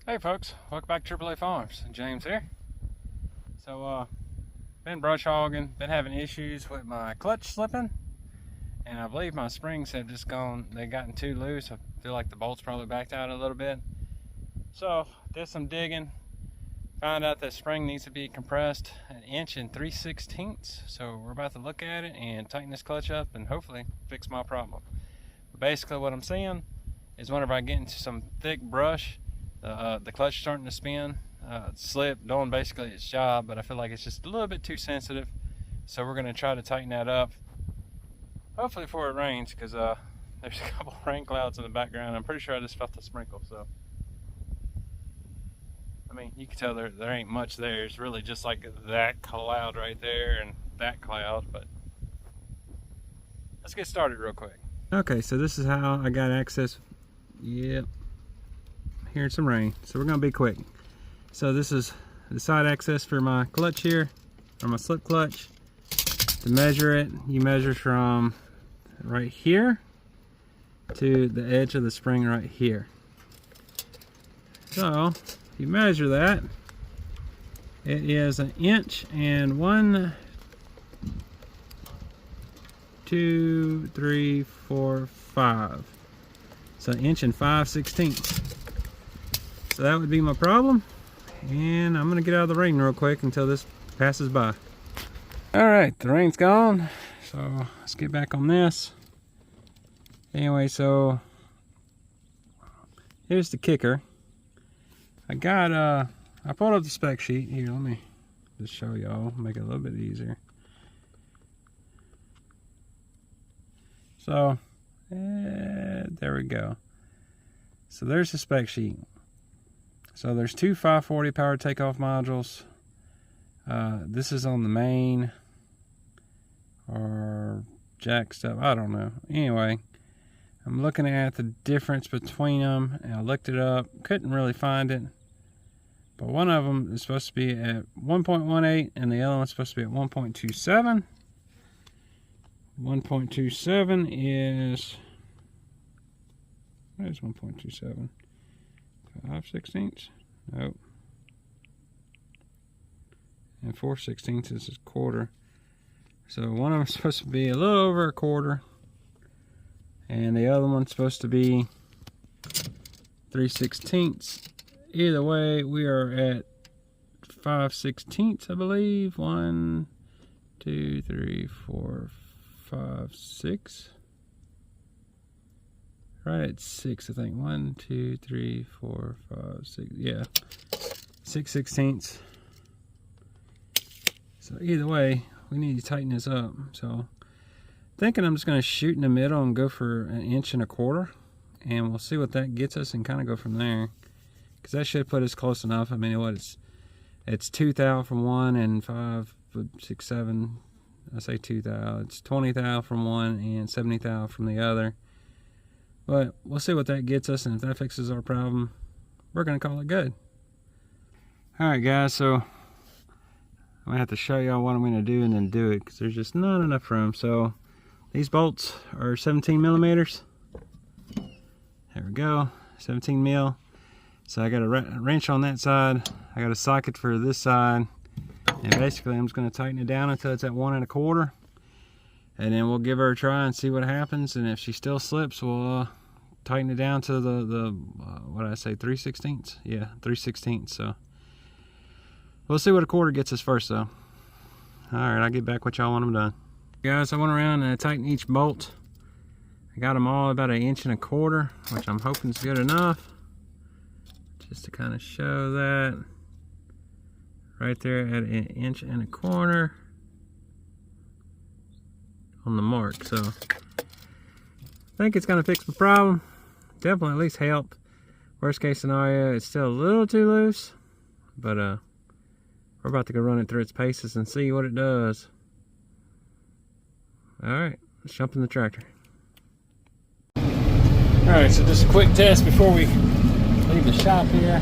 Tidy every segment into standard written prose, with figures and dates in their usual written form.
Hey folks, welcome back to AAA Farms. James here. So been brush hogging, been having issues with my clutch slipping, and I believe my springs have just they've gotten too loose. I feel like the bolts probably backed out a little bit. So did some digging, found out that spring needs to be compressed 1 3/16 inches. So we're about to look at it and tighten this clutch up and hopefully fix my problem. But basically what I'm seeing is whenever I get into some thick brush, the clutch starting to spin, slip, doing basically its job, but I feel like it's just a little bit too sensitive. So we're going to try to tighten that up, hopefully before it rains, because there's a couple rain clouds in the background. I'm pretty sure I just felt the sprinkle. So I mean, you can tell there ain't much there. It's really just like that cloud right there and that cloud. But let's get started real quick. Okay, so this is how I got access. Yep, hearing some rain, so we're gonna be quick. So this is the side access for my clutch here, or my slip clutch. To measure it, you measure from right here to the edge of the spring right here. So if you measure that, it is 1 inch and 1, 2, 3, 4, 5. So 1 inch and 5/16. So that would be my problem, and I'm gonna get out of the rain real quick until this passes by. All right, the rain's gone, so let's get back on this. Anyway, so here's the kicker. I pulled up the spec sheet here. Let me just show y'all, make it a little bit easier. So there we go. So there's the spec sheet. So there's 2 540 power takeoff modules. This is on the main or jack stuff, I don't know. Anyway, I'm looking at the difference between them, and I looked it up, couldn't really find it. But one of them is supposed to be at 1.18 and the other one's supposed to be at 1.27. 1.27 is, what is 1.27? 5/16? Nope. And 4/16 is a quarter. So one of them is supposed to be a little over a quarter, and the other one's supposed to be 3/16. Either way, we are at 5/16, I believe. 1, 2, 3, 4, 5, 6. Right at 6, I think. 1, 2, 3, 4, 5, 6. Yeah, 6/16. So either way, we need to tighten this up. So thinking I'm just going to shoot in the middle and go for 1 1/4 inches, and we'll see what that gets us and kind of go from there. Because that should put us close enough. I mean, it's 2 thou from one and 5, 6, 7. I say 2 thou. It's 20 thou from one and 70 thou from the other. But we'll see what that gets us, and if that fixes our problem, we're gonna call it good. Alright guys, so I'm gonna have to show y'all what I'm gonna do and then do it, because there's just not enough room. So these bolts are 17 millimeters. There we go, 17 mil. So I got a wrench on that side, I got a socket for this side, and basically I'm just gonna tighten it down until it's at 1 1/4. And then we'll give her a try and see what happens, and if she still slips, we'll tighten it down to the what did I say, 3/16? Yeah, 3/16. So we'll see what a quarter gets us first though. Alright, I'll get back with y'all when I'm done. Guys, I went around and I tightened each bolt. I got them all about 1 1/4 inches, which I'm hoping is good enough. Just to kind of show that. Right there at 1 1/4 inches. On the mark, so I think it's gonna fix the problem. Definitely at least help. Worst case scenario, it's still a little too loose, but we're about to go run it through its paces and see what it does. All right, let's jump in the tractor. All right, so just a quick test before we leave the shop here.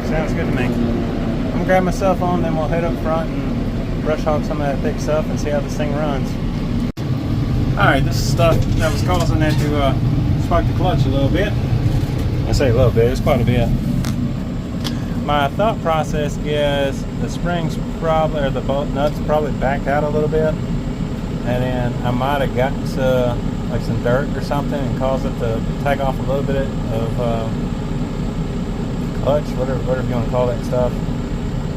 Sounds good to me. I'm gonna grab my cell phone, then we'll head up front and brush hog some of that thick stuff and see how this thing runs. Alright, this is stuff that was causing it to spark the clutch a little bit. I say a little bit, it's quite a bit. My thought process is the springs probably, or the bolt nuts probably backed out a little bit, and then I might have got to like some dirt or something and caused it to tag off a little bit of clutch, whatever you want to call that stuff,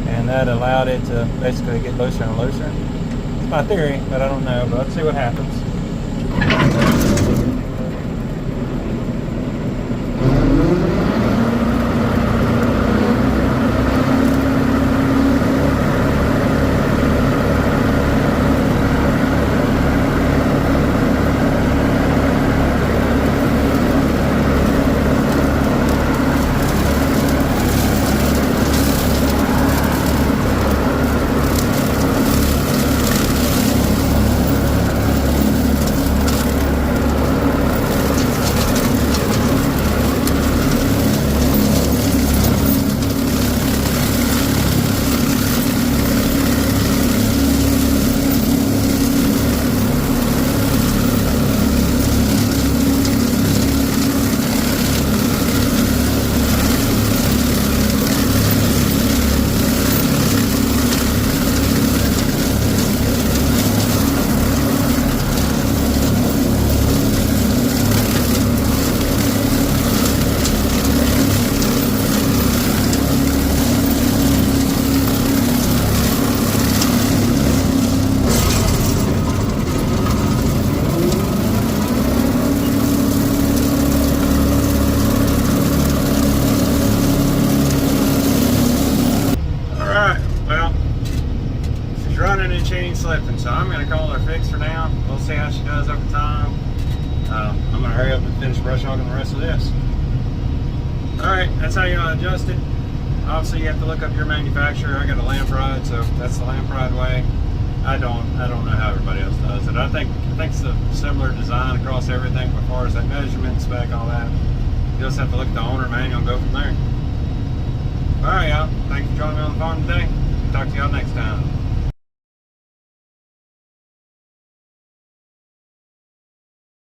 and that allowed it to basically get looser and looser. It's my theory, but I don't know, but let's see what happens. Slipping, so I'm going to call her fixed for now. We'll see how she does over time. I'm going to hurry up and finish brush hogging the rest of this. Alright, that's how you adjust it. Obviously you have to look up your manufacturer. I got a Landpride, so that's the Landpride way. I don't know how everybody else does it. I think it's a similar design across everything as far as that measurement, spec, all that. You just have to look at the owner manual and go from there. Alright y'all, thanks for joining me on the farm today. Talk to y'all next time.